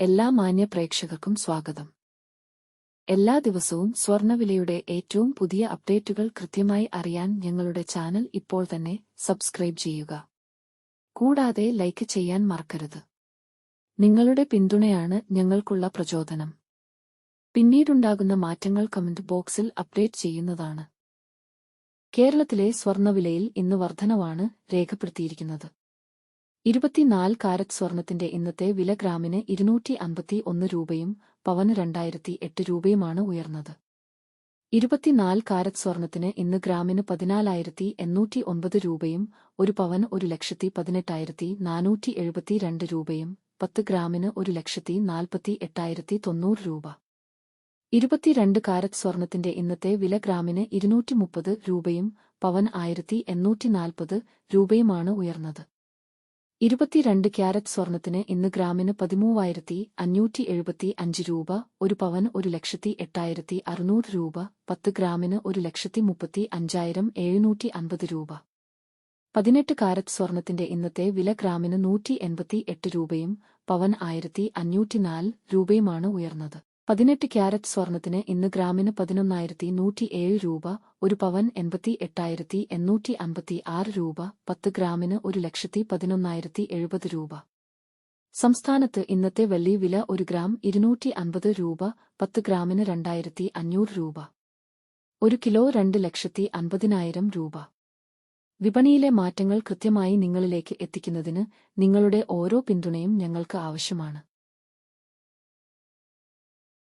എല്ലാ മാന്യ പ്രേക്ഷകർക്കും സ്വാഗതം. എല്ലാ ദിവസവും സ്വർണ്ണവിലയുടെ ഏറ്റവും പുതിയ അപ്ഡേറ്റുകൾ കൃത്യമായി അറിയാൻ ഞങ്ങളുടെ ചാനൽ ഇപ്പോൾ തന്നെ സബ്സ്ക്രൈബ് ചെയ്യുക. കൂടാതെ ലൈക്ക് ചെയ്യാൻ മറക്കരുത്. നിങ്ങളുടെ പിന്തുണയാണ് ഞങ്ങൾക്കുള്ള പ്രചോദനം. പിന്നീടുണ്ടാകുന്ന മാറ്റങ്ങൾ കമന്റ് ബോക്സിൽ അപ്ഡേറ്റ് ചെയ്യുന്നതാണ്. കേരളത്തിലെ സ്വർണ്ണവിലയിൽ ഇന്ന് വർധനവാണ് രേഖപ്പെടുത്തിയിരിക്കുന്നത്. 24 കാരറ്റ് സ്വർണത്തിന്റെ ഇന്നത്തെ വില ഗ്രാമിന് 251 രൂപയും പവന് 2008 രൂപയുമാണ് ഉയർന്നത്. 24 കാരറ്റ് സ്വർണത്തിന് ഇന്ന് ഗ്രാമിന് 14,809 രൂപയും ഒരു പവന് 1,18,472 രൂപയും 10 ഗ്രാമിന് 1,48,090 രൂപ. 22 കാരറ്റ് സ്വർണത്തിന്റെ ഇന്നത്തെ വില ഗ്രാമിന് 230 രൂപയും പവൻ 1,840 രൂപയുമാണ് ഉയർന്നത്. 22 ക്യാരറ്റ് സ്വർണത്തിന് ഇന്ന് ഗ്രാമിന് 13,575 രൂപ, ഒരു പവൻ 1,08,600 രൂപ, 10 ഗ്രാമിന് 1,35,750 രൂപ. 18 കാരറ്റ് സ്വർണത്തിന്റെ ഇന്നത്തെ വില ഗ്രാമിന് 188 രൂപയും പവൻ 1,504 രൂപയുമാണ് ഉയർന്നത്. 18 ക്യാരറ്റ് സ്വർണത്തിന് ഇന്ന് ഗ്രാമിന് 11,107 രൂപ, ഒരു പവൻ 88,856 രൂപ, 10 ഗ്രാമിന് 1,11,070 രൂപ. സംസ്ഥാനത്ത് ഇന്നത്തെ വെള്ളി വില 1 ഗ്രാം 250 രൂപ, 10 ഗ്രാമിന് 2,500 രൂപ. 1 കിലോ 2,50,000 രൂപ. വിപണിയിലെ മാറ്റങ്ങൾ കൃത്യമായി നിങ്ങളിലേക്ക് എത്തിക്കുന്നതിന് നിങ്ങളുടെ ഓരോ പിന്തുണയും ഞങ്ങൾക്ക് ആവശ്യമാണ്.